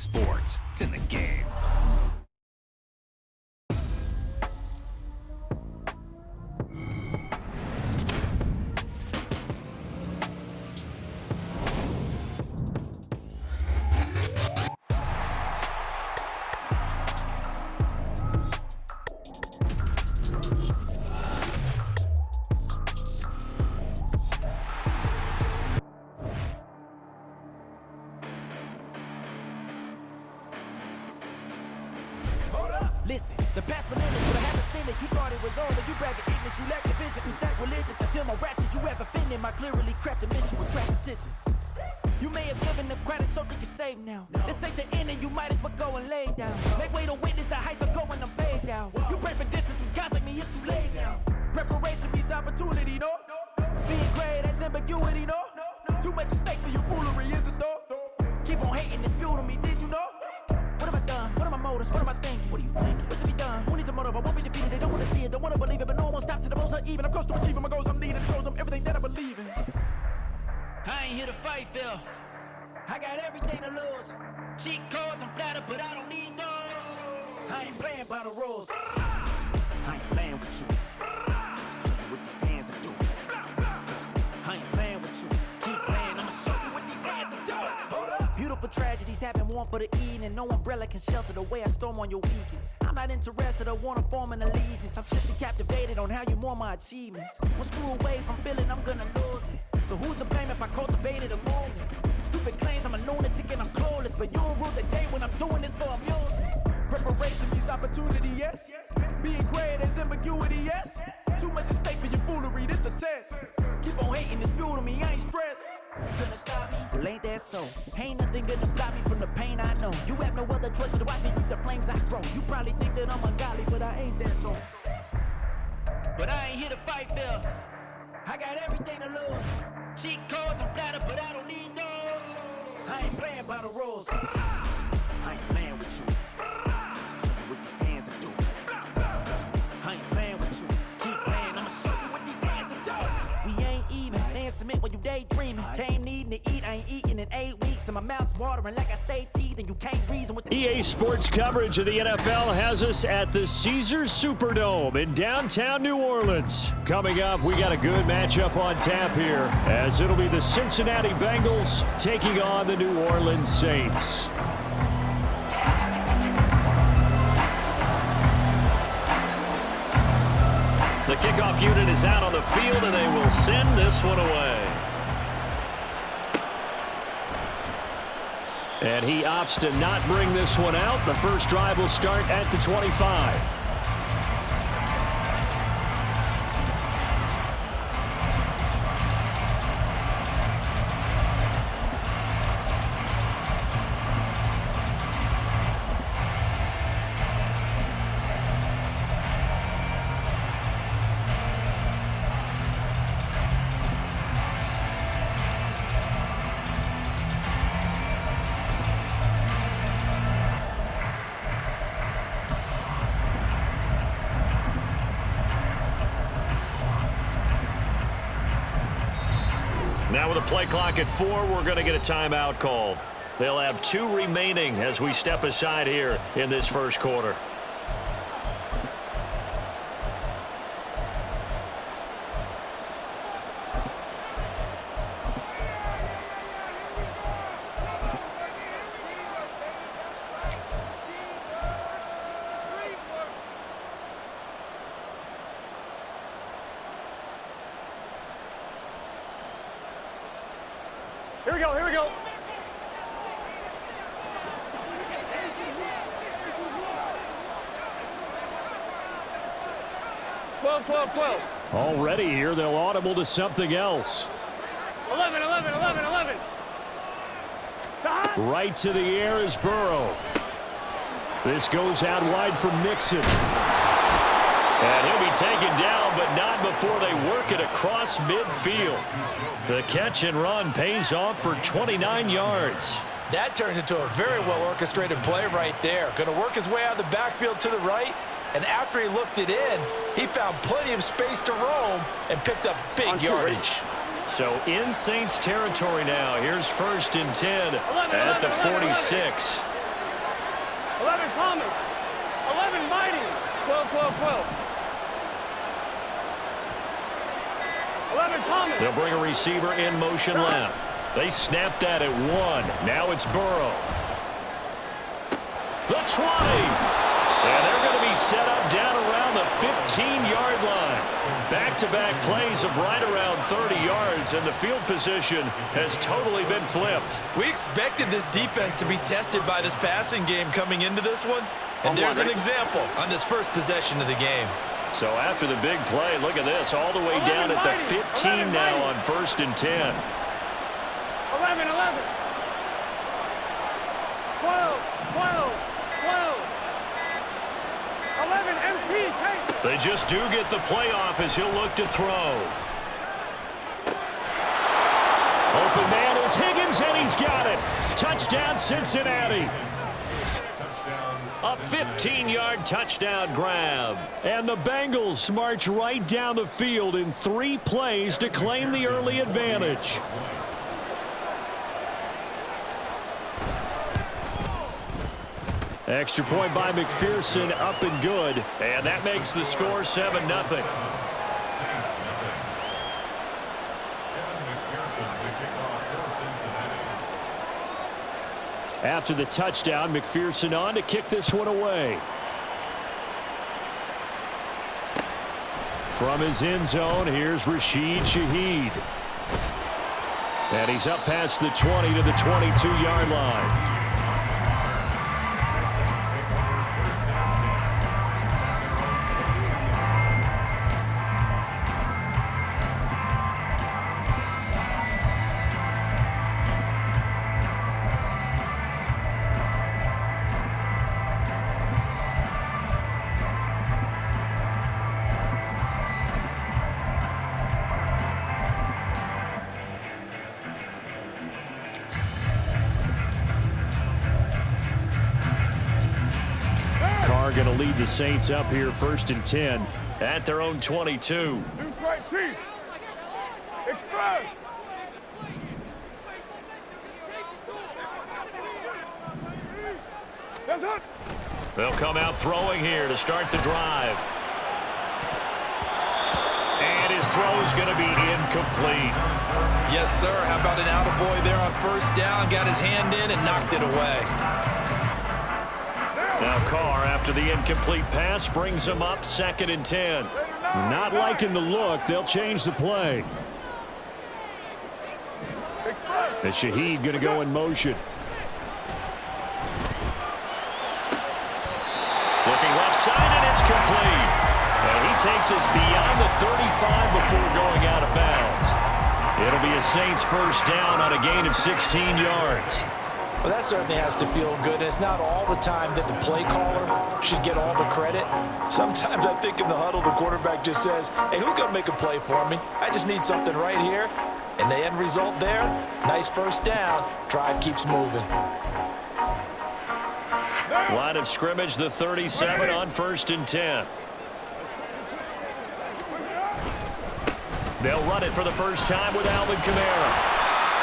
sports. It's in the game. Listen, the past millennials would have haven't seen it. You thought it was over. You bragging ignorance. You lack the vision. You sacrilegious. I feel my ratchets. You have offended my clearly crafted mission with crass intentions. You may have given them credit so they can save now. This ain't the end and you might as well go and lay down. Make way to witness the heights are going, I'm paid down. You pray for distance from guys like me, it's too late now. Preparation means opportunity, no? Being great as ambiguity, no? Too much at stake for your foolery, is it though? Keep on hating, it's fuel to me, did you know? What have I done? What are my motives? What am I thinking? What are you thinking? What's to be done? Who needs a motive? I won't be defeated. They don't want to see it, don't want to believe it, but no one will stop to the most uneven. I'm close to achieving my goals. I'm needing to show them everything that I believe in. I ain't here to fight, Phil. I got everything to lose. Cheat codes, I'm flattered, but I don't need those. I ain't playing by the rules. I ain't playing with you. Show you what these hands are doing. I ain't playing with you. Keep playing, I'ma show you what these hands are doing. Hold up. Beautiful tragedies happen, one for the evening. No umbrella can shelter the way I storm on your weekends. I'm not interested, I wanna form an allegiance. I'm simply captivated on how you more my achievements. One screw away from feeling I'm gonna lose it. So who's to blame if I cultivated a movement? Stupid claims I'm a lunatic and I'm clueless, but you'll rule the day when I'm doing this for amusement. Preparation means opportunity, yes. Being great as ambiguity, yes. Too much at stake for your foolery, this a test. Keep on hating, it's fuel to me, I ain't stressed. You gonna stop me? Well, ain't that so? Ain't nothing gonna block me from the pain I know. You have no other choice but to watch me reap the flames I grow. You probably think that I'm ungodly, but I ain't that though. But I ain't here to fight, Phil. I got everything to lose. Cheat codes, I'm flattered, but I don't need those. I ain't playing by the rules. I ain't playing with you. Show you what these hands are doing. I ain't playing with you. Keep playing, I'ma show you what these hands are doing. We ain't even. Laying cement when you daydreaming. Came needing to eat, I ain't eating in 8 weeks. And my mouth's watering like I stay teeth, and you can't reason with the EA Sports coverage of the NFL has us at the Caesars Superdome in downtown New Orleans. Coming up, we got a good matchup on tap here, as it'll be the Cincinnati Bengals taking on the New Orleans Saints. The kickoff unit is out on the field, and they will send this one away. And he opts to not bring this one out. The first drive will start at the 25. Now with a play clock at 4, we're going to get a timeout called. They'll have 2 remaining as we step aside here in this first quarter. Here we go, here we go. Twelve. Already here, they'll audible to something else. 11. Right to the air is Burrow. This goes out wide for Mixon. And he'll be taken down, but not before they work it across midfield. The catch and run pays off for 29 yards. That turns into a very well-orchestrated play right there. Going to work his way out of the backfield to the right, and after he looked it in, he found plenty of space to roam and picked up big yardage. So in Saints territory now. Here's 1st and 10 at the 46. 11 Thomas. 11 Mighty. 12, 12, 12. 11 Thomas. They'll bring a receiver in motion left. They snapped that at 1. Now it's Burrow. The 20. And they're going to be set up down around the 15-yard line. Back-to-back plays of right around 30 yards, and the field position has totally been flipped. We expected this defense to be tested by this passing game coming into this one, and there's an example on this first possession of the game. So after the big play, look at this, all the way down at the 15 now on 1st and 10. 11, 11. 12, 12, 12. 11 MP, take. They just do get the playoff as he'll look to throw. Open man is Higgins, and he's got it. Touchdown, Cincinnati. A 15-yard touchdown grab. And the Bengals march right down the field in 3 plays to claim the early advantage. Extra point by McPherson, up and good. And that makes the score 7-0. After the touchdown, McPherson on to kick this one away. From his end zone, here's Rashid Shaheed. And he's up past the 20 to the 22-yard line. Going to lead the Saints up here 1st and 10 at their own 22. Express. That's it. They'll come out throwing here to start the drive. And his throw is going to be incomplete. Yes, sir. How about an attaboy there on 1st down? Got his hand in and knocked it away. Now Carr, after the incomplete pass, brings him up 2nd and 10. Not liking the look. They'll change the play. And Shaheed going to go in motion. Looking left side, and it's complete. And he takes us beyond the 35 before going out of bounds. It'll be a Saints 1st down on a gain of 16 yards. Well, that certainly has to feel good. It's not all the time that the play caller should get all the credit. Sometimes I think in the huddle, the quarterback just says, hey, who's going to make a play for me? I just need something right here. And the end result there, nice 1st down. Drive keeps moving. Line of scrimmage, the 37 on 1st and 10. They'll run it for the first time with Alvin Kamara.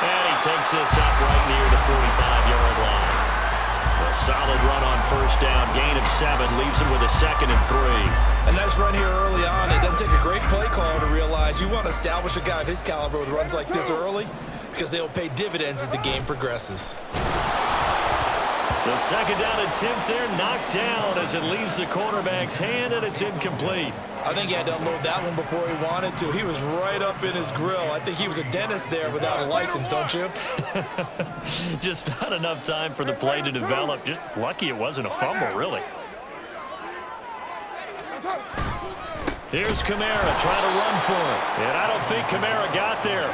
And he takes this up right near the 45-yard line. A solid run on 1st down. Gain of 7 leaves him with a 2nd and 3. A nice run here early on. It doesn't take a great play caller to realize you want to establish a guy of his caliber with runs like this early because they'll pay dividends as the game progresses. The 2nd down attempt there knocked down as it leaves the quarterback's hand, and it's incomplete. I think he had to unload that one before he wanted to. He was right up in his grill. I think he was a dentist there without a license, don't you? Just not enough time for the play to develop. Just lucky it wasn't a fumble, really. Here's Kamara trying to run for it. And I don't think Kamara got there.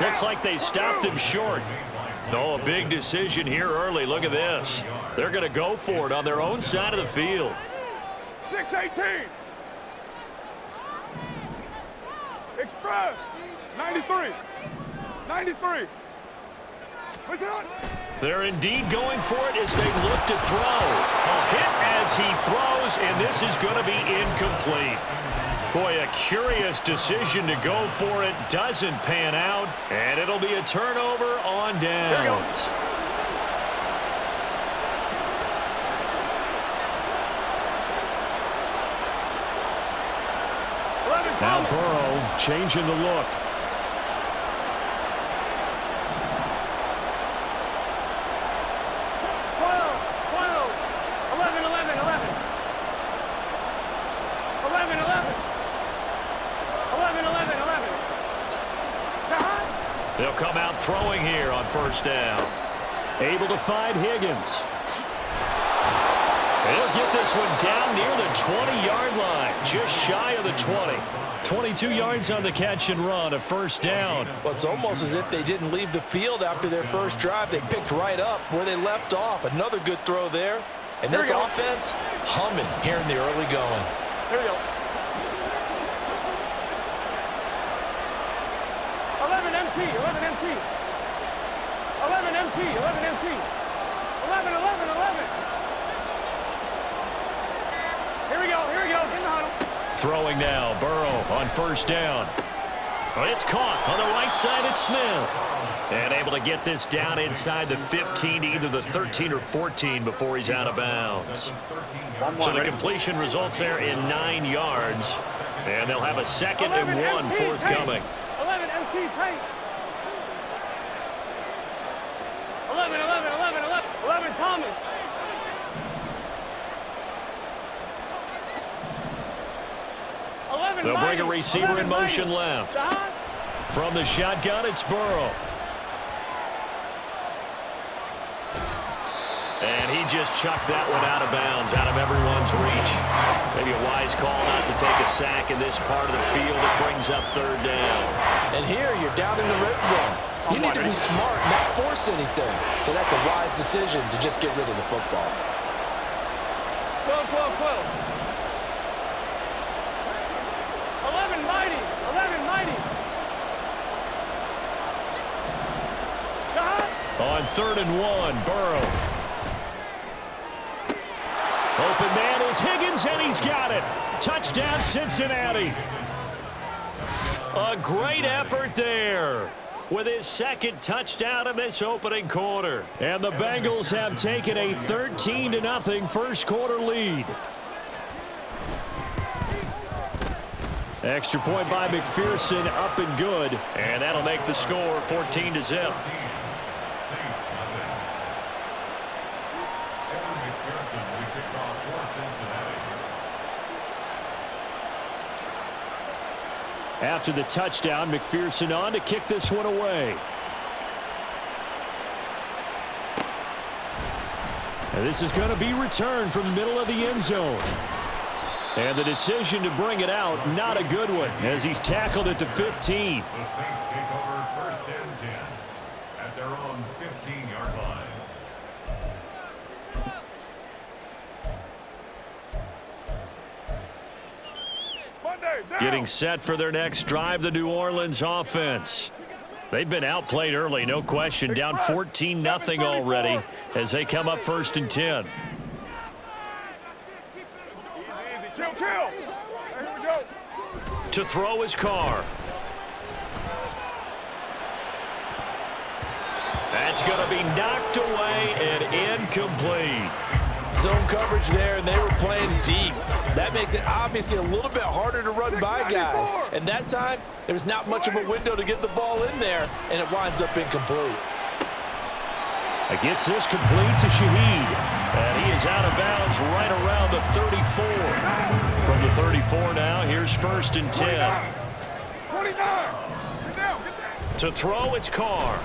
Looks like they stopped him short. No, a big decision here early. Look at this. They're going to go for it on their own side of the field. 6-18. Express. 93. 93. What's it on? They're indeed going for it as they look to throw. A hit as he throws, and this is going to be incomplete. Boy, a curious decision to go for it. Doesn't pan out, and it'll be a turnover on downs. Now Burrow changing the look. They'll come out throwing here on first down. Able to find Higgins. They'll get this one down near the 20-yard line, just shy of the 20. 22 yards on the catch and run, a first down. Well, it's almost as if they didn't leave the field after their first drive. They picked right up where they left off. Another good throw there. And this offense humming here in the early going. Here we go. 11 MT, 11 MT. 11 MT, 11 MT. 11, 11, 11. Here we go, in the huddle. Throwing now, Burrow on first down. It's caught on the right side at Smith. And able to get this down inside the 15, either the 13 or 14 before he's out of bounds. So the completion results there in 9 yards. And they'll have a 2nd and 1 forthcoming. 11 MT paint. 11, 11, 11, 11. 11 Thomas. They'll bring a receiver in motion left. From the shotgun, it's Burrow. And he just chucked that one out of bounds, out of everyone's reach. Maybe a wise call not to take a sack in this part of the field. It brings up third down. And here you're down in the red zone. You need to be smart, not force anything. So that's a wise decision to just get rid of the football. 12, 12, 12. 11 mighty, 11 mighty. On 3rd and 1, Burrow. Open man is Higgins, and he's got it. Touchdown, Cincinnati. A great effort there with his 2nd touchdown in this opening quarter. And the Bengals have taken a 13-0 first quarter lead. Extra point by McPherson, up and good. And that'll make the score 14-0. After the touchdown, McPherson on to kick this one away. And this is going to be returned from the middle of the end zone. And the decision to bring it out, not a good one, as he's tackled at the 15. The Saints take over 1st and 10 at their own 15-yard line. Getting set for their next drive, the New Orleans offense. They've been outplayed early, no question, down 14-0 already as they come up 1st and 10. To throw his car. That's going to be knocked away and incomplete. Zone coverage there, and they were playing deep. That makes it obviously a little bit harder to run by guys. And that time, there was not much of a window to get the ball in there, and it winds up incomplete. Gets this complete to Shaheed. And he is out of bounds right around the 34. From the 34 now, here's 1st and 10. 29. To throw, it's Carr.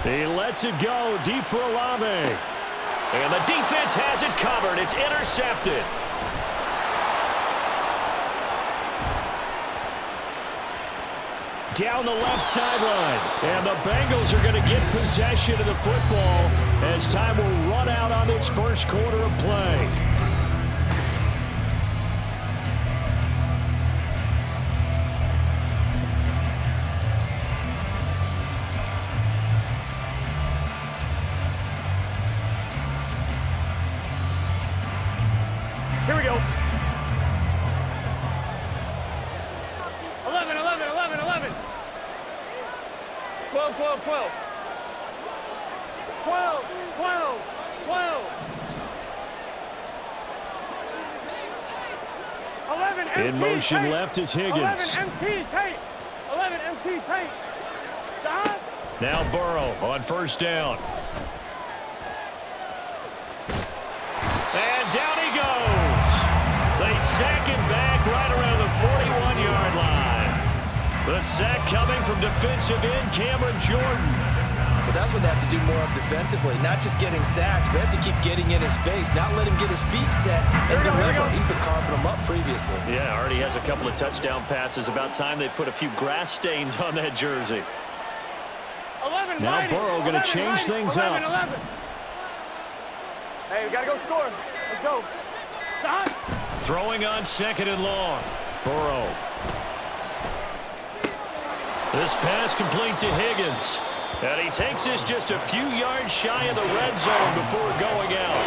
He lets it go deep for Olave. And the defense has it covered. It's intercepted. Down the left sideline. And the Bengals are going to get possession of the football as time will run out on this first quarter of play. Here we go. 11, 11, 11, 11. 12, 12, 12. 12, 12, 12. 11 MT, In motion tape. left is Higgins. 11 MT, tape. 11 MT, tape. Stop. Now Burrow on first down. And down he goes. They sack him back right around the 41-yard line. The sack coming from defensive end Cameron Jordan. But that's what they have to do more of defensively, not just getting sacks, but they have to keep getting in his face, not let him get his feet set and deliver. He's been carving them up previously. Yeah, already has a couple of touchdown passes. About time they put a few grass stains on that jersey. 11 Now mighty. Burrow going to change things 11, up. 11. Hey, we got to go score. Let's go. Stop. Throwing on second and long. Burrow. This pass complete to Higgins. And he takes this just a few yards shy of the red zone before going out.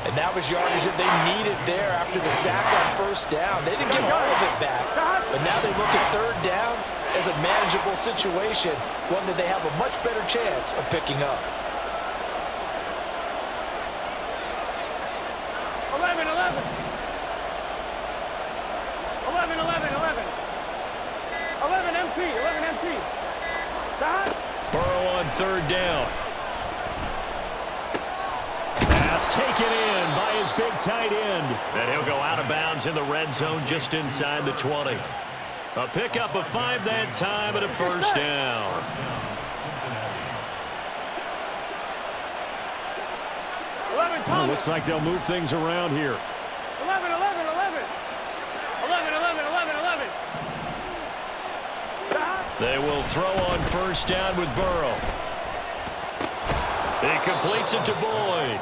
And that was yardage that they needed there after the sack on first down. They didn't get all of it back. But now they look at third down as a manageable situation, one that they have a much better chance of picking up. 11, 11. 11, 11, 11. 11 MT, 11 MT. Stop. Burrow on third down. Pass taken in by his big tight end. And he'll go out of bounds in the red zone just inside the 20. A pickup of 5 that time and a first down. Well, looks like they'll move things around here. 11, 11, 11. 11, 11, 11, 11. They will throw on first down with Burrow. He completes it to Boyd.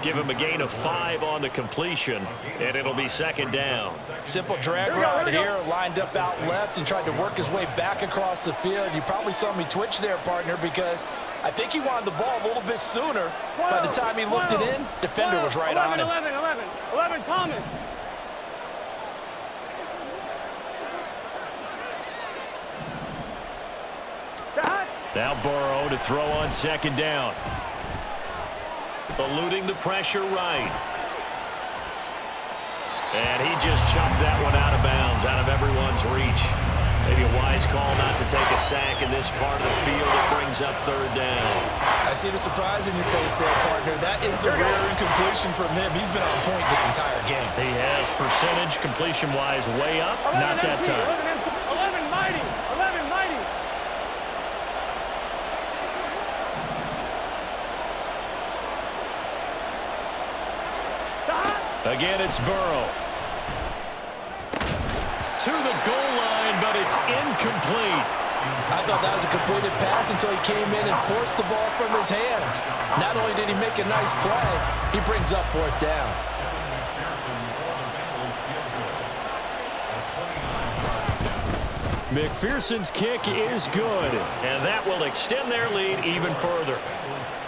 Give him a gain of 5 on the completion, and it'll be second down. Simple drag route here, lined up out left and tried to work his way back across the field. You probably saw me twitch there, partner, because I think he wanted the ball a little bit sooner. By the time he looked it in, defender was right on him. 11, 11, 11, Thomas. Now Burrow to throw on second down. Eluding the pressure right. And he just chopped that one out of bounds, out of everyone's reach. Maybe a wise call not to take a sack in this part of the field. It brings up third down. I see the surprise in your face there, partner. That is a rare incompletion from him. He's been on point this entire game. He has percentage completion-wise way up. Not that time. 11 mighty. 11 mighty. Again, it's Burrow. To the goal line, but it's incomplete. I thought that was a completed pass until he came in and forced the ball from his hands. Not only did he make a nice play, he brings up fourth down. McPherson's kick is good, and that will extend their lead even further.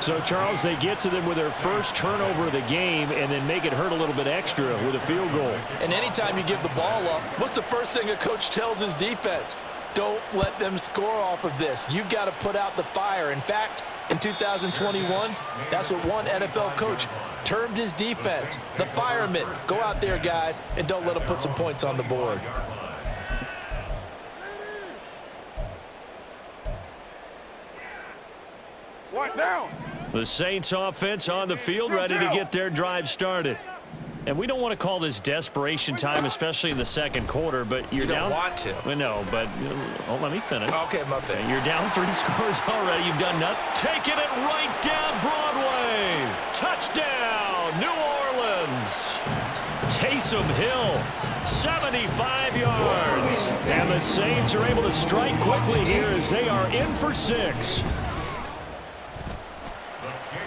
So, Charles, they get to them with their first turnover of the game and then make it hurt a little bit extra with a field goal. And anytime you give the ball up, what's the first thing a coach tells his defense? Don't let them score off of this. You've got to put out the fire. In fact, in 2021, that's what one NFL coach termed his defense, the firemen. Go out there, guys, and don't let them put some points on the board. One down. The Saints offense on the field, ready to get their drive started. And we don't want to call this desperation time, especially in the second quarter, but you're down. You don't want to. Well, no, but let me finish. Okay, my bad. You're down 3 scores already. You've done nothing. Taking it right down Broadway. Touchdown, New Orleans. Taysom Hill, 75 yards. And the Saints are able to strike quickly here as they are in for 6.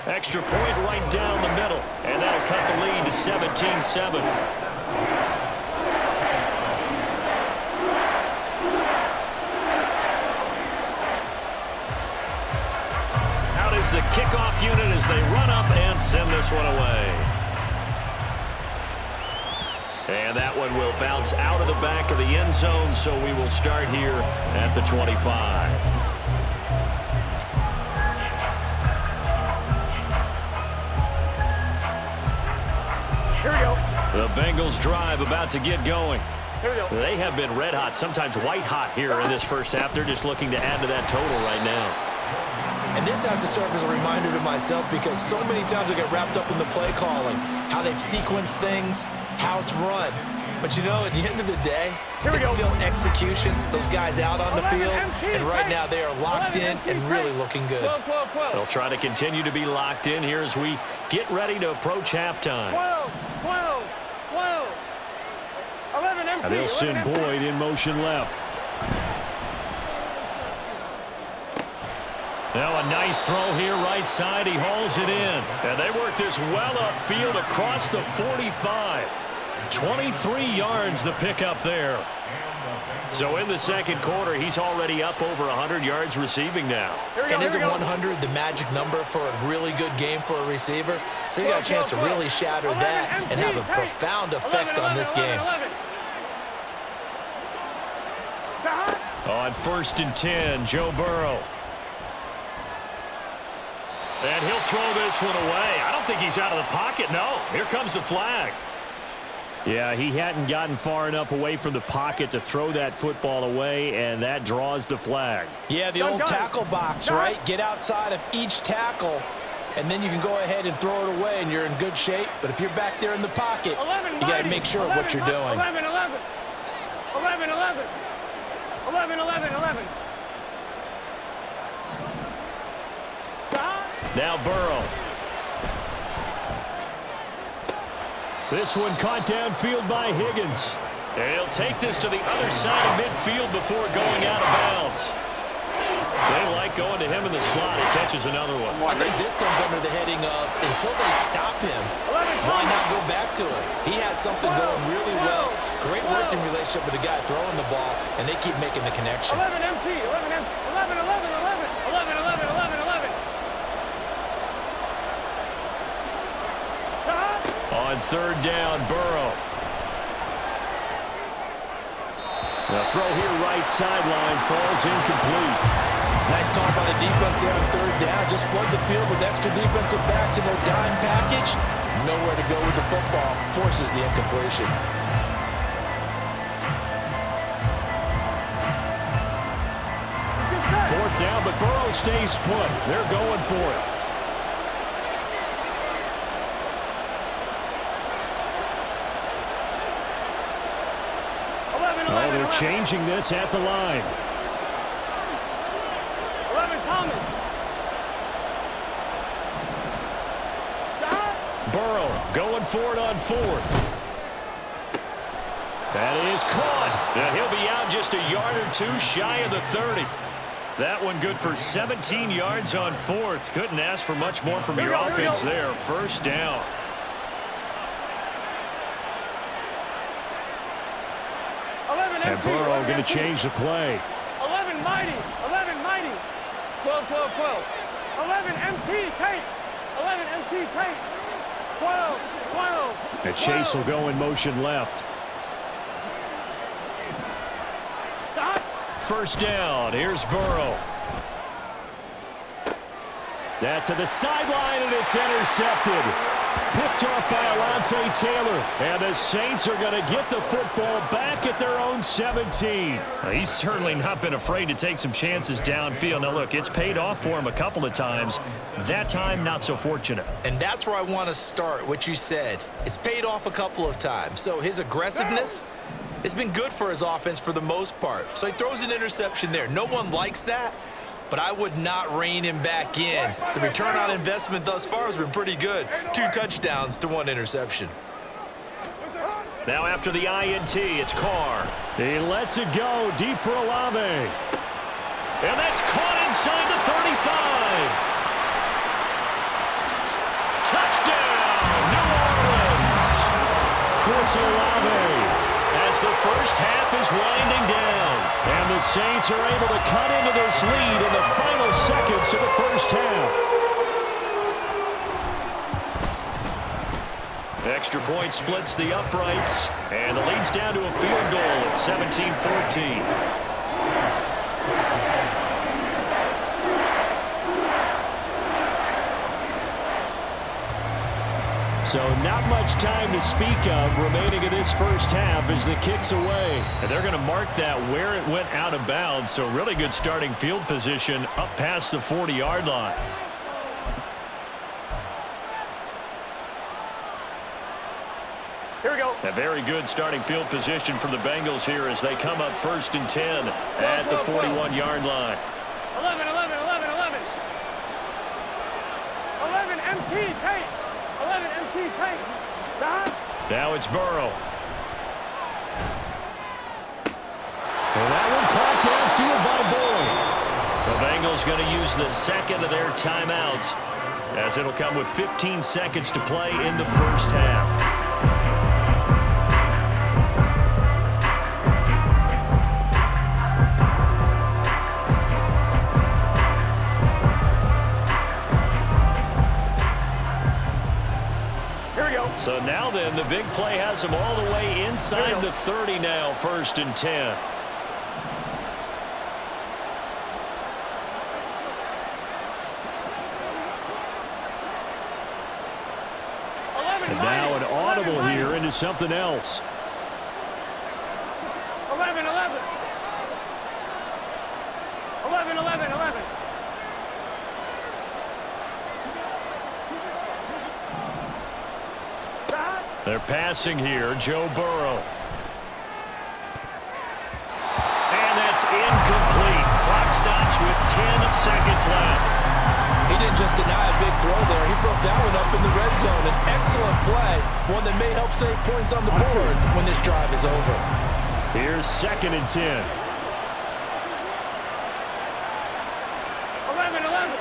Extra point right down the middle, and that'll cut the lead to 17-7. Out is the kickoff unit as they run up and send this one away. And that one will bounce out of the back of the end zone, so we will start here at the 25. The Bengals drive about to get going. Here we go. They have been red hot, sometimes white hot here in this first half. They're just looking to add to that total right now. And this has to serve as a reminder to myself because so many times I get wrapped up in the play calling, how they've sequenced things, how it's run. But, you know, at the end of the day, it's still execution. Those guys out on the field, and right now they are locked in and really looking good. 12. They'll try to continue to be locked in here as we get ready to approach halftime. 12. 11 empty. And they'll send Boyd in motion left. Now a nice throw here right side. He hauls it in. And they work this well upfield across the 45. 23 yards the pickup there. So in the second quarter, he's already up over 100 yards receiving now. And isn't 100 the magic number for a really good game for a receiver? So you got a chance to really shatter that and have a profound effect on this game. On 1st and 10, Joe Burrow. And he'll throw this one away. I don't think he's out of the pocket, no. Here comes the flag. Yeah, he hadn't gotten far enough away from the pocket to throw that football away, and that draws the flag. Yeah, the old tackle box, right? Get outside of each tackle, and then you can go ahead and throw it away, and you're in good shape. But if you're back there in the pocket, you got to make sure of what you're doing. 11. Now Burrow. This one caught downfield by Higgins. And he'll take this to the other side of midfield before going out of bounds. They like going to him in the slot. He catches another one. I think this comes under the heading of until they stop him, why not go back to him? He has something going really well. Great working relationship with the guy throwing the ball, and they keep making the connection. 11 empty. 11. On 3rd down, Burrow. The throw here right sideline falls incomplete. Nice call by the defense there on 3rd down. Just flood the field with extra defensive backs in their dime package. Nowhere to go with the football. Forces the incompletion. Fourth down, but Burrow stays put. They're going for it. Oh, they're changing this at the line. 11 Thomas. Burrow going for it on 4th. That is caught. Now he'll be out just a yard or two shy of the 30. That one good for 17 yards on 4th. Couldn't ask for much more from your offense there. 1st down. And Burrow going to change the play. 11 mighty. 12. 11 MT tape. 12. And Chase will go in motion left. Stop. 1st down. Here's Burrow. That to the sideline, and it's intercepted. Picked off by Alontae Taylor. And the Saints are going to get the football back at their own 17. He's certainly not been afraid to take some chances downfield. Now, look, it's paid off for him a couple of times. That time, not so fortunate. And that's where I want to start, what you said. It's paid off a couple of times. So his aggressiveness has been good for his offense for the most part. So he throws an interception there. No one likes that, but I would not rein him back in. The return on investment thus far has been pretty good. 2 touchdowns to 1 interception. Now after the INT, it's Carr. He lets it go deep for Olave. And that's caught inside the 35. Touchdown, New Orleans. Chris Olave as the first half is winding down. And the Saints are able to cut into this lead in the final seconds of the first half. Extra point splits the uprights, and the lead's down to a field goal at 17-14. So not much time to speak of remaining in this first half as the kick's away. And they're going to mark that where it went out of bounds. So really good starting field position up past the 40-yard line. Here we go. A very good starting field position for the Bengals here as they come up 1st and 10 at the 41-yard line. 11, 11, 11, 11. 11 MT tape. 11 MT tape. Now it's Burrow. And that one caught downfield by Boyd. The Bengals going to use the second of their timeouts as it'll come with 15 seconds to play in the first half. So now then, the big play has them all the way inside the 30 now, 1st and 10. And now an audible here into something else. 11, 11. 11, 11, 11. They're passing here, Joe Burrow. And that's incomplete. Clock stops with 10 seconds left. He didn't just deny a big throw there. He broke that one up in the red zone. An excellent play, one that may help save points on the board when this drive is over. Here's 2nd and 10. 11, 11.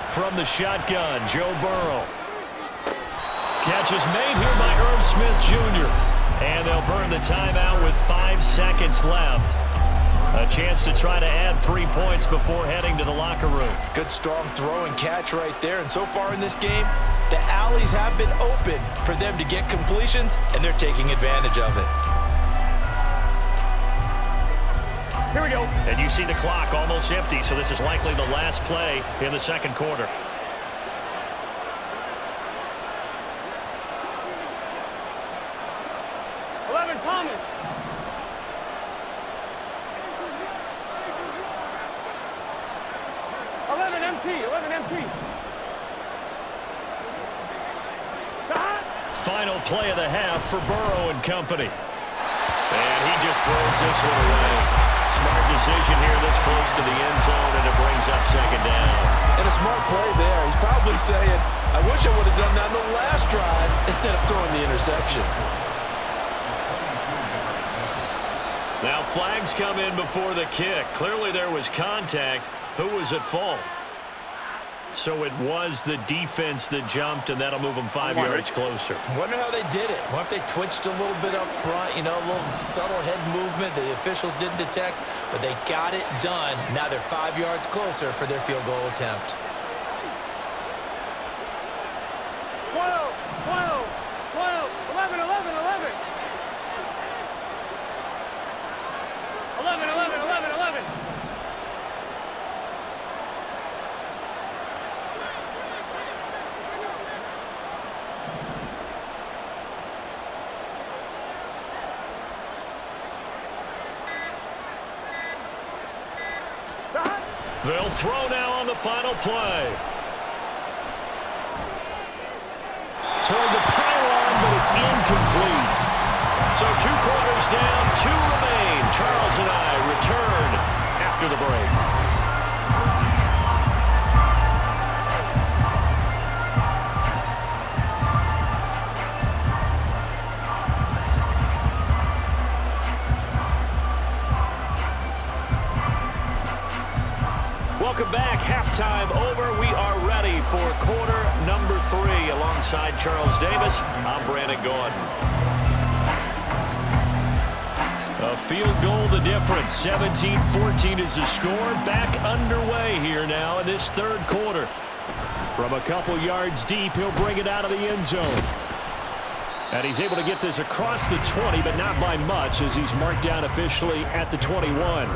From the shotgun, Joe Burrow. Catch is made here by Irv Smith Jr. And they'll burn the timeout with 5 seconds left. A chance to try to add 3 points before heading to the locker room. Good strong throw and catch right there. And so far in this game, the alleys have been open for them to get completions, and they're taking advantage of it. Here we go. And you see the clock almost empty, so this is likely the last play in the second quarter. Thomas. 11 MT. 11 MT. Final play of the half for Burrow and company. And he just throws this one away. Smart decision here this close to the end zone, and it brings up 2nd down. And a smart play there. He's probably saying, I wish I would have done that in the last drive instead of throwing the interception. Now flags come in before the kick. Clearly there was contact. Who was at fault? So it was the defense that jumped, and that'll move them 5 yards closer. I wonder how they did it. What if they twitched a little bit up front, you know, a little subtle head movement the officials didn't detect, but they got it done. Now they're 5 yards closer for their field goal attempt. 12, 12, 12, 11, 11, 11. 11, 11, 11, 11. They'll throw now on the final play. Toward the pylon, but it's incomplete. So 2 quarters down, 2 remain. Charles and I return after the break. Welcome back. Halftime over. We are ready for quarter number 3. Alongside Charles Davis, I'm Brandon Gordon. A field goal the difference. 17-14 is the score. Back underway here now in this 3rd quarter. From a couple yards deep, he'll bring it out of the end zone. And he's able to get this across the 20, but not by much as he's marked down officially at the 21.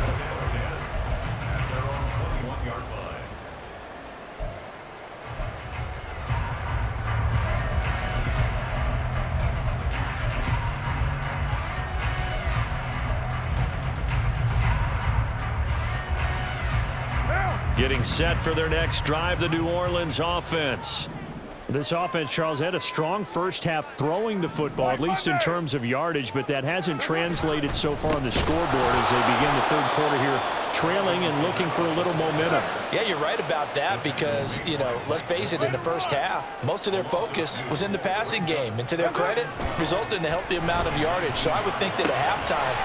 Getting set for their next drive, the New Orleans offense. This offense, Charles, had a strong first half throwing the football, at least in terms of yardage, but that hasn't translated so far on the scoreboard as they begin the third quarter here, trailing and looking for a little momentum. Yeah, you're right about that because, let's face it, in the first half, most of their focus was in the passing game. And to their credit, resulted in a healthy amount of yardage. So I would think that at halftime,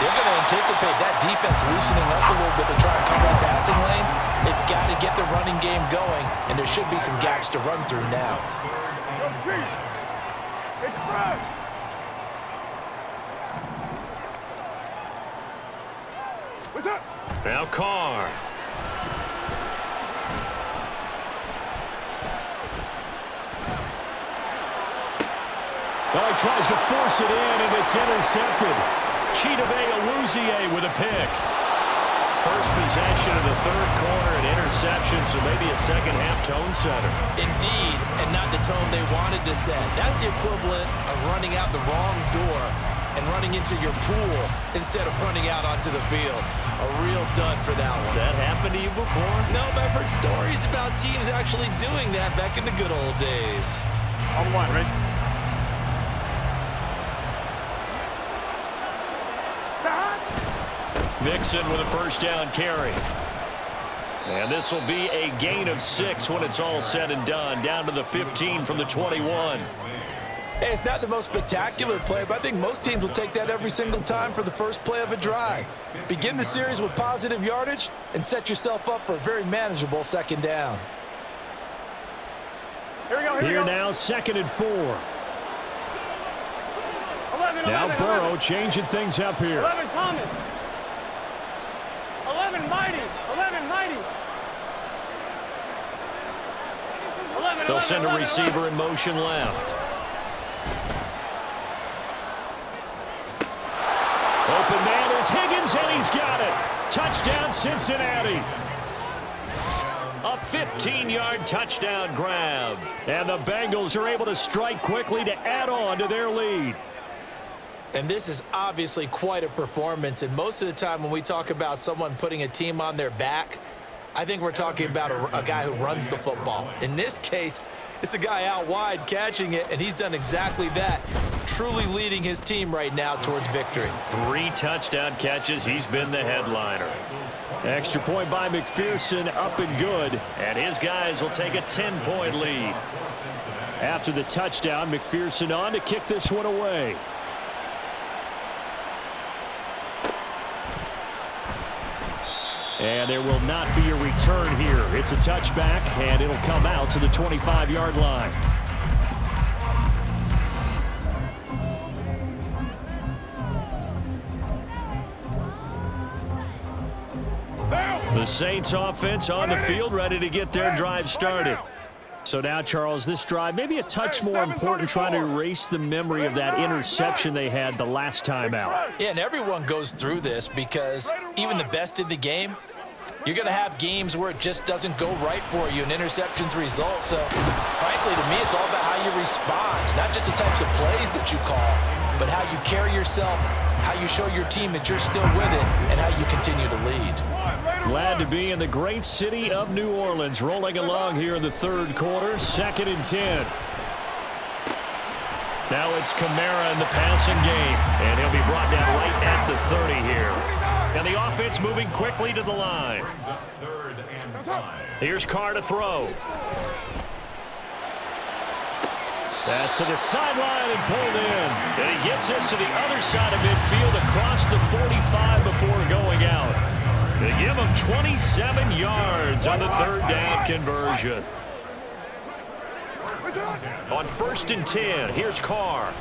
they're going to anticipate that defense loosening up a little bit to try and cover the passing lanes. They've got to get the running game going, and there should be some gaps to run through now. What's up? Now Carr. Well, he tries to force it in, and it's intercepted. Chidobe with a pick. First possession of the third quarter, an interception, so maybe a second-half tone setter. Indeed, and not the tone they wanted to set. That's the equivalent of running out the wrong door and running into your pool instead of running out onto the field. A real dud for that one. Has that happened to you before? No, but I've heard stories about teams actually doing that back in the good old days. On the line, ready? Mixon with a first down carry. And this will be a gain of 6 when it's all said and done. Down to the 15 from the 21. Hey, it's not the most spectacular play, but I think most teams will take that every single time for the first play of a drive. Begin the series with positive yardage and set yourself up for a very manageable second down. Here now, 2nd and 4. 11, Now 11, Burrow 11. changing things up here. 11 Thomas. 11 Mighty. 11 Mighty. 11, They'll 11, send a 11, receiver in motion left. Open man is Higgins, and he's got it. Touchdown, Cincinnati. A 15-yard touchdown grab. And the Bengals are able to strike quickly to add on to their lead. And this is obviously quite a performance. And most of the time when we talk about someone putting a team on their back, I think we're talking about a guy who runs the football. In this case, it's a guy out wide catching it, and he's done exactly that, truly leading his team right now towards victory. 3 touchdown catches. He's been the headliner. Extra point by McPherson, up and good. And his guys will take a 10-point lead. After the touchdown, McPherson on to kick this one away. And there will not be a return here. It's a touchback, and it'll come out to the 25-yard line. The Saints offense on the field, ready to get their drive started. So now, Charles, this drive maybe a touch more important, trying to erase the memory of that interception they had the last time out. Yeah, and everyone goes through this because even the best in the game, you're going to have games where it just doesn't go right for you and interceptions result. So, frankly, to me, it's all about how you respond, not just the types of plays that you call, but how you carry yourself, how you show your team that you're still with it, and how you continue to lead. Glad to be in the great city of New Orleans, rolling along here in the third quarter, 2nd and 10. Now it's Kamara in the passing game, and he'll be brought down right at the 30 here. And the offense moving quickly to the line. Here's Carr to throw. Pass to the sideline and pulled in. And he gets this to the other side of midfield across the 45 before going out. They give him 27 yards on the third down conversion. On 1st and 10, here's Carr.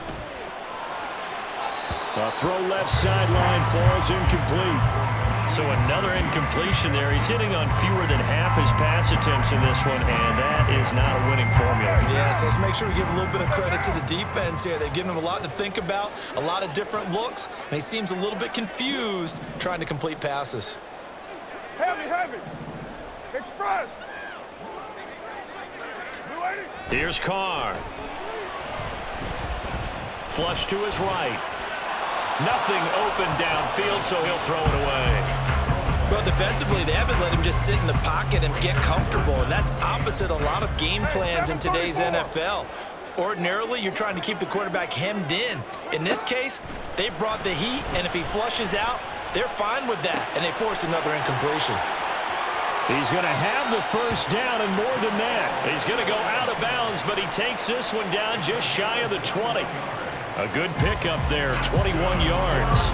A throw left sideline falls incomplete. So another incompletion there. He's hitting on fewer than half his pass attempts in this one, and that is not a winning formula. Yes, let's make sure we give a little bit of credit to the defense here. They've given him a lot to think about, a lot of different looks, and he seems a little bit confused trying to complete passes. Heavy. Express. Here's Carr. Flush to his right. Nothing open downfield, so he'll throw it away. Well, defensively, they haven't let him just sit in the pocket and get comfortable, and that's opposite a lot of game plans in today's NFL. Ordinarily, you're trying to keep the quarterback hemmed in. In this case, they brought the heat, and if he flushes out, they're fine with that, and they force another incompletion. He's going to have the first down and more than that. He's going to go out of bounds, but he takes this one down just shy of the 20. A good pickup there, 21 yards.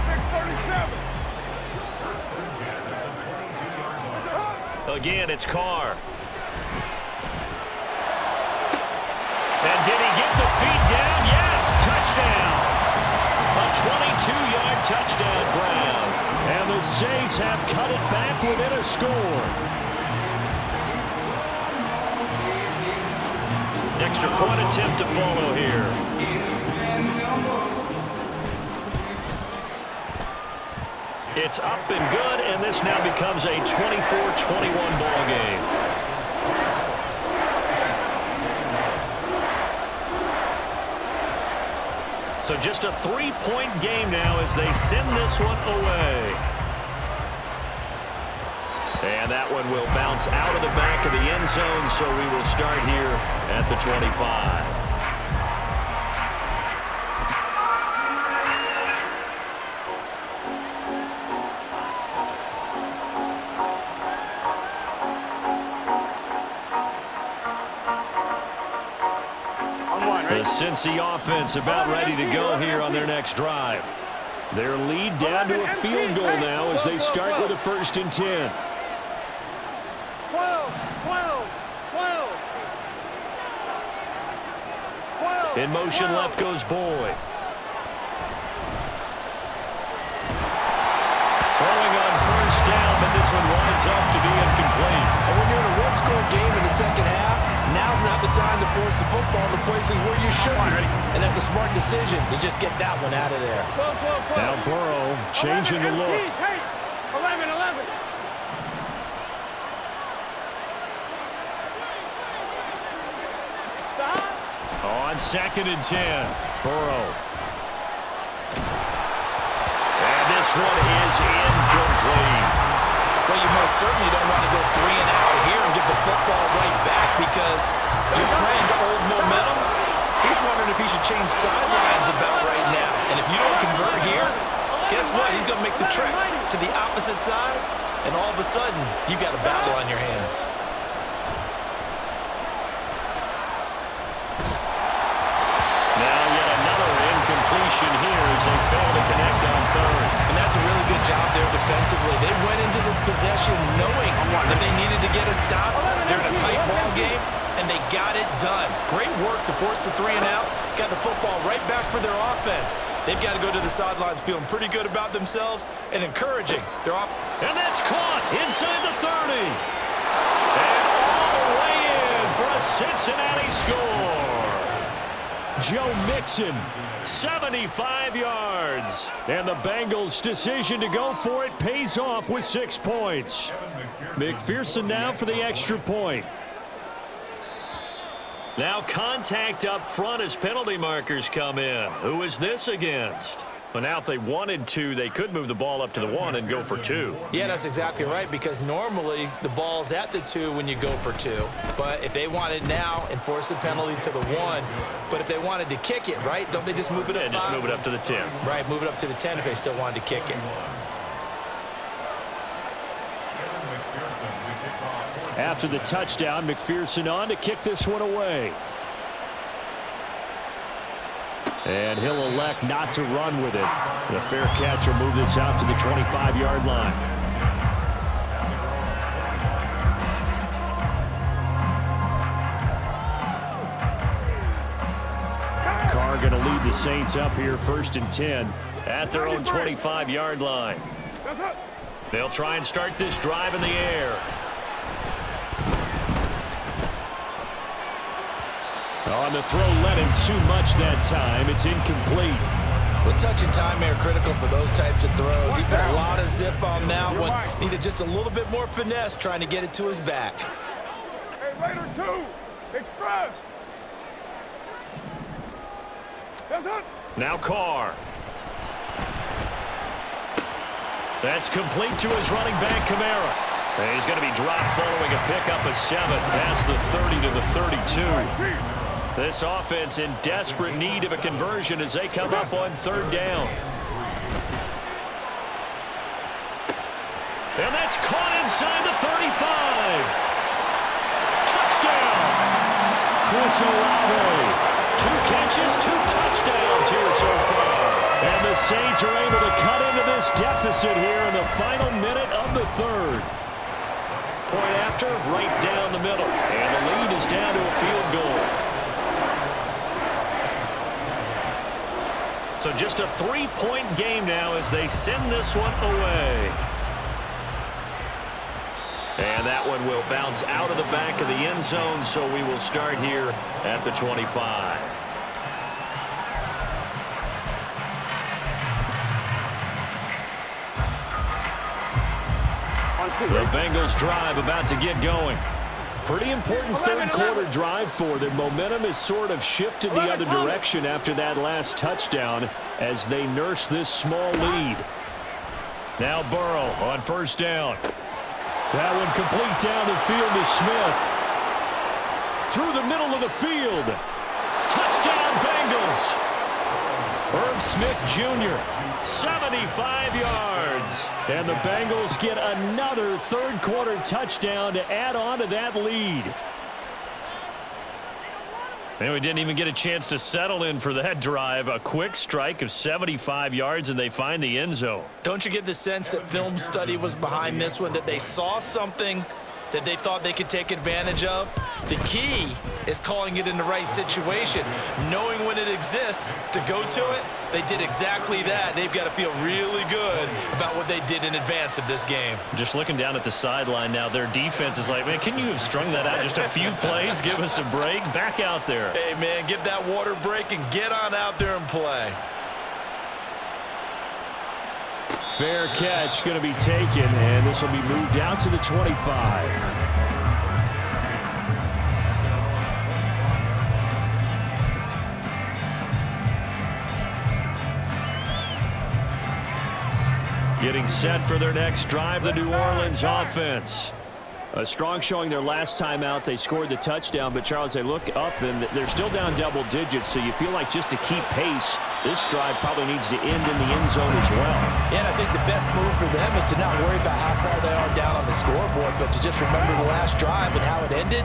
6:37. Again, it's Carr. And did he get the feet down? Yes, touchdown. A 22-yard touchdown grab. And the Saints have cut it back within a score. Extra point attempt to follow here. It's up and good, and this now becomes a 24-21 ball game. So just a 3-point game now as they send this one away. And that one will bounce out of the back of the end zone, so we will start here at the 25. The Cincy offense about ready to go here on their next drive. Their lead down to a field goal now as they start with a 1st and 10. 12. In motion left goes Boyd. Throwing on 1st down, but this one winds up to be incomplete. And when you're in a one-score game in the second half, now's not the time to force the football to places where you shouldn't. And that's a smart decision to just get that one out of there. 12. Now Burrow changing the look. 11. On 2nd and 10, Burrow. And this one is incomplete. Well, you most certainly don't want to go 3 and out here and give the football right back because your friend, Old Momentum, he's wondering if he should change sidelines about right now. And if you don't convert here, guess what? He's going to make the trek to the opposite side, and all of a sudden, you've got a battle on your hands. Now yet another incompletion here as they fail to connect on 3rd. And that's a really good job there defensively. They went into this possession knowing that they needed to get a stop. They're in a tight ball game, and they got it done. Great work to force the 3 and out. Got the football right back for their offense. They've got to go to the sidelines feeling pretty good about themselves and encouraging their And that's caught inside the 30. And all the way in for a Cincinnati score. Joe Mixon, 75 yards. And the Bengals' decision to go for it pays off with 6 points. McPherson now for the extra point. Now contact up front as penalty markers come in. Who is this against? Well, now if they wanted to, they could move the ball up to the 1 and go for 2. Yeah, that's exactly right, because normally the ball's at the 2 when you go for 2. But if they wanted now, enforce the penalty to the 1. But if they wanted to kick it, right, don't they just move it up 5? Just move it up to the 10. Right, move it up to the 10 if they still wanted to kick it. After the touchdown, McPherson on to kick this one away. And he'll elect not to run with it. The fair catch will move this out to the 25-yard line. Carr going to lead the Saints up here 1st and 10 at their own 25-yard line. They'll try and start this drive in the air. On the throw, let him too much that time. It's incomplete. Well, touch and time are critical for those types of throws. He put a lot of zip on that one. Needed just a little bit more finesse trying to get it to his back. Hey, Raider 2, express. That's it. Now Carr. That's complete to his running back, Kamara. And he's going to be dropped following a pickup of 7 past the 30 to the 32. This offense in desperate need of a conversion as they come up on 3rd down. And that's caught inside the 35. Touchdown! Chris Olave. 2 catches, 2 touchdowns here so far. And the Saints are able to cut into this deficit here in the final minute of the 3rd. Point after, right down the middle. And the lead is down to a field goal. So just a 3-point game now as they send this one away. And that one will bounce out of the back of the end zone, so we will start here at the 25. The Bengals drive about to get going. Pretty important 3rd quarter drive for them. Momentum has sort of shifted the other direction after that last touchdown as they nurse this small lead. Now Burrow on 1st down. That one complete down the field to Smith. Through the middle of the field. Touchdown Bengals. Irv Smith Jr., 75 yards. And the Bengals get another 3rd quarter touchdown to add on to that lead. And we didn't even get a chance to settle in for that drive. A quick strike of 75 yards, and they find the end zone. Don't you get the sense that film study was behind this one, that they saw something that they thought they could take advantage of? The key is calling it in the right situation, knowing when it exists to go to it. They did exactly that. They've got to feel really good about what they did in advance of this game. Just looking down at the sideline now, their defense is like, man, can you have strung that out just a few plays? Give us a break. Back out there. Hey, man, give that water break and get on out there and play. Fair catch going to be taken, and this will be moved out to the 25. Getting set for their next drive, the New Orleans offense. A strong showing their last time out. They scored the touchdown, but Charles, they look up and they're still down double digits, so you feel like just to keep pace, this drive probably needs to end in the end zone as well. And I think the best move for them is to not worry about how far they are down on the scoreboard, but to just remember the last drive and how it ended.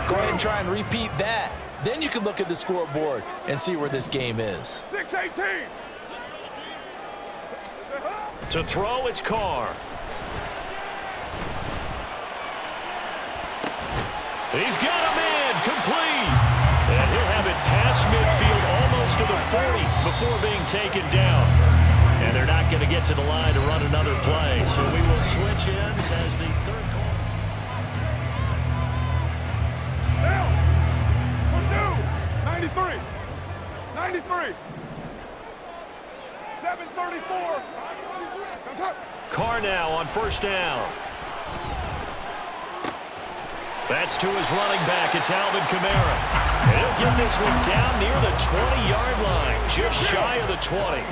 Go ahead and try and repeat that. Then you can look at the scoreboard and see where this game is. 6-18. To throw, it's Carr. He's got a man complete. And he'll have it past midfield almost to the 40 before being taken down. And they're not going to get to the line to run another play. So we will switch ends as the 3rd quarter. Now, Purdue, 93. 93. 734. Carr now on 1st down. That's to his running back. It's Alvin Kamara. And he'll get this one down near the 20-yard line, just shy of the 20.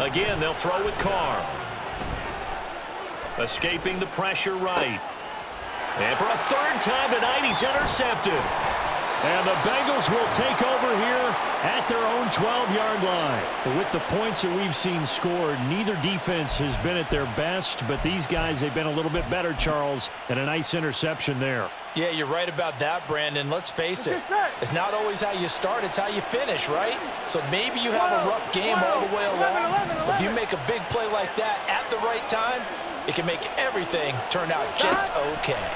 Again, they'll throw with Carr. Escaping the pressure right. And for a 3rd time tonight, he's intercepted. And the Bengals will take over here at their own 12-yard line. With the points that we've seen scored, neither defense has been at their best, but these guys, they've been a little bit better, Charles, and a nice interception there. Yeah, you're right about that, Brandon. Let's face it. It's not always how you start, it's how you finish, right? So maybe you have a rough game all the way along. If you make a big play like that at the right time, it can make everything turn out just okay.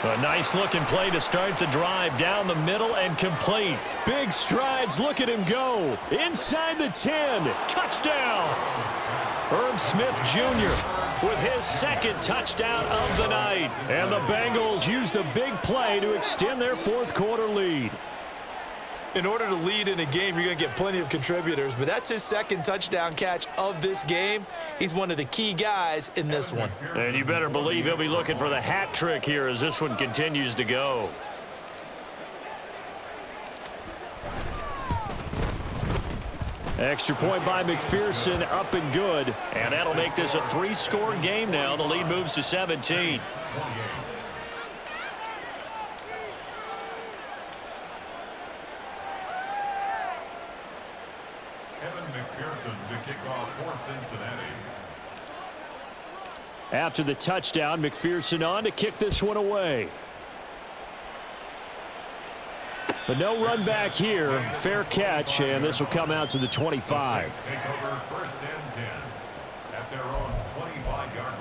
A nice-looking play to start the drive down the middle and complete. Big strides. Look at him go. Inside the 10. Touchdown. Irv Smith Jr. with his 2nd touchdown of the night. And the Bengals use the big play to extend their 4th quarter lead. In order to lead in a game, you're going to get plenty of contributors, but that's his 2nd touchdown catch of this game. He's one of the key guys in this one. And you better believe he'll be looking for the hat trick here as this one continues to go. Extra point by McPherson, up and good. And that'll make this a 3-score game now. The lead moves to 17. McPherson to kick off for Cincinnati. After the touchdown, McPherson on to kick this one away. But no run back here. Fair catch, and this will come out to the 25. The Saints take over 1st and 10 at their own 25-yard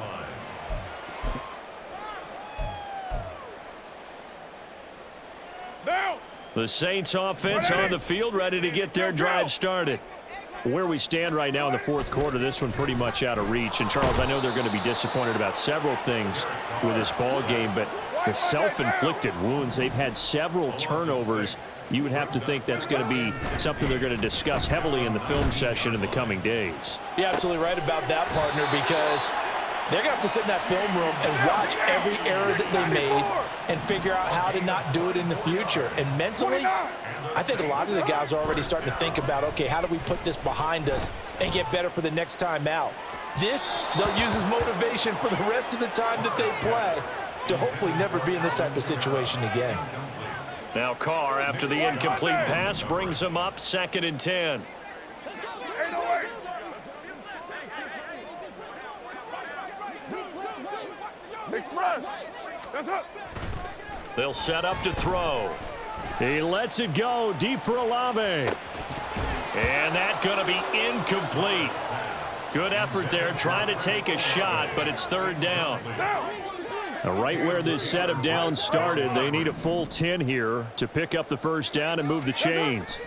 line. The Saints offense on the field, ready to get their drive started. Where we stand right now in the fourth quarter, this one pretty much out of reach. And, Charles, I know they're going to be disappointed about several things with this ball game, but the self-inflicted wounds, they've had several turnovers. You would have to think that's going to be something they're going to discuss heavily in the film session in the coming days. You're absolutely right about that, partner, because they're going to have to sit in that film room and watch every error that they made and figure out how to not do it in the future. And mentally, I think a lot of the guys are already starting to think about, okay, how do we put this behind us and get better for the next time out? This, they'll use as motivation for the rest of the time that they play to hopefully never be in this type of situation again. Now Carr, after the incomplete pass, brings him up 2nd and 10. They'll set up to throw. He lets it go deep for Olave. And that's going to be incomplete. Good effort there, trying to take a shot, but it's 3rd down. Now, right where this set of downs started, they need a full 10 here to pick up the 1st down and move the chains.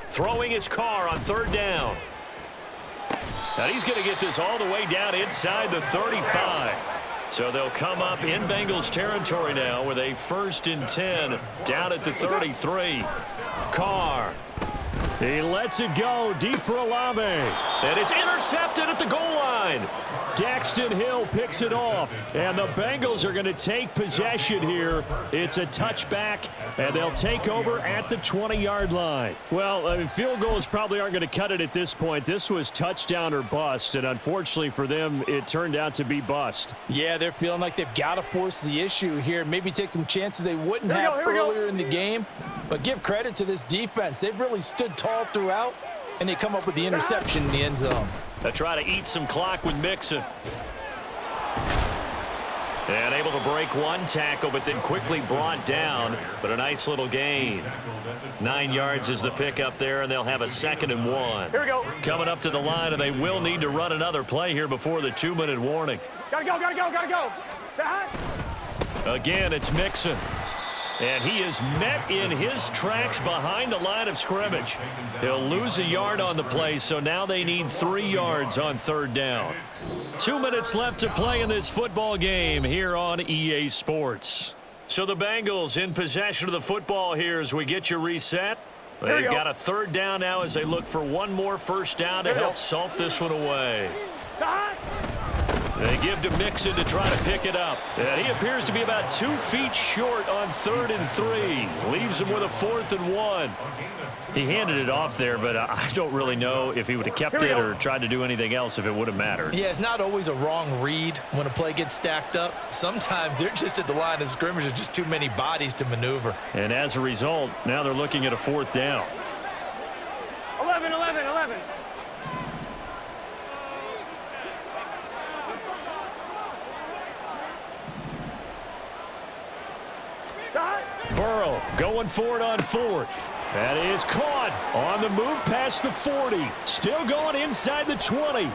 Throwing his Carr on 3rd down. Now he's going to get this all the way down inside the 35. So they'll come up in Bengals territory now with a 1st and 10 down at the 33. Carr. He lets it go deep for Olave. And it's intercepted at the goal line. Daxton Hill picks it off, and the Bengals are going to take possession here. It's a touchback, and they'll take over at the 20-yard line. Well, I mean, field goals probably aren't going to cut it at this point. This was touchdown or bust, and unfortunately for them, it turned out to be bust. Yeah, they're feeling like they've got to force the issue here, maybe take some chances they wouldn't have earlier in the game. But give credit to this defense. They've really stood tall throughout, and they come up with the interception in the end zone. They try to eat some clock with Mixon. And able to break one tackle, but then quickly brought down. But a nice little gain. 9 yards is the pickup there, and they'll have a 2nd and 1. Here we go. Coming up to the line, and they will need to run another play here before the 2-minute warning. Gotta go, gotta go, gotta go. Again, it's Mixon. And he is met in his tracks behind the line of scrimmage. He'll lose a yard on the play, so now they need 3 yards on 3rd down. 2 minutes left to play in this football game here on EA Sports. So the Bengals in possession of the football here as we get you reset. They've got a 3rd down now as they look for one more 1st down to help salt this one away. They give to Mixon to try to pick it up. And he appears to be about 2 feet short on 3rd and 3. Leaves him with a 4th and 1. He handed it off there, but I don't really know if he would have kept it or tried to do anything else if it would have mattered. Yeah, it's not always a wrong read when a play gets stacked up. Sometimes they're just at the line of scrimmage. There's just too many bodies to maneuver. And as a result, now they're looking at a 4th down. 11. Burrow going for it on 4th. That is caught on the move past the 40. Still going inside the 20.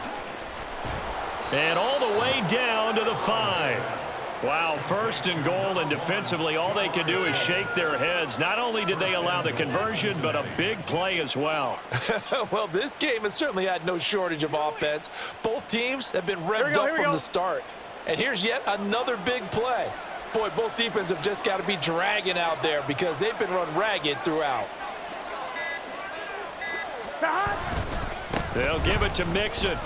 And all the way down to the 5. Wow, 1st and goal, and defensively all they can do is shake their heads. Not only did they allow the conversion, but a big play as well. Well, this game has certainly had no shortage of offense. Both teams have been revved up from the start. And here's yet another big play. Boy, both defenses have just got to be dragging out there because they've been run ragged throughout. They'll give it to Mixon.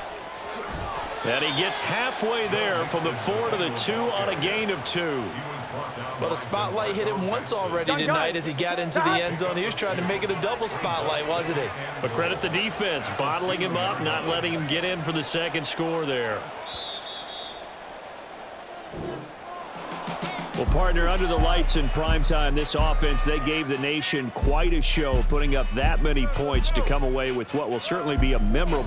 And he gets halfway there from the 4 to the 2 on a gain of 2. He was brought down Well, the spotlight hit him once already tonight as he got into the end zone. He was trying to make it a double spotlight, wasn't he? But credit the defense, bottling him up, not letting him get in for the second score there. Well, partner, under the lights in primetime, this offense, they gave the nation quite a show, putting up that many points to come away with what will certainly be a memorable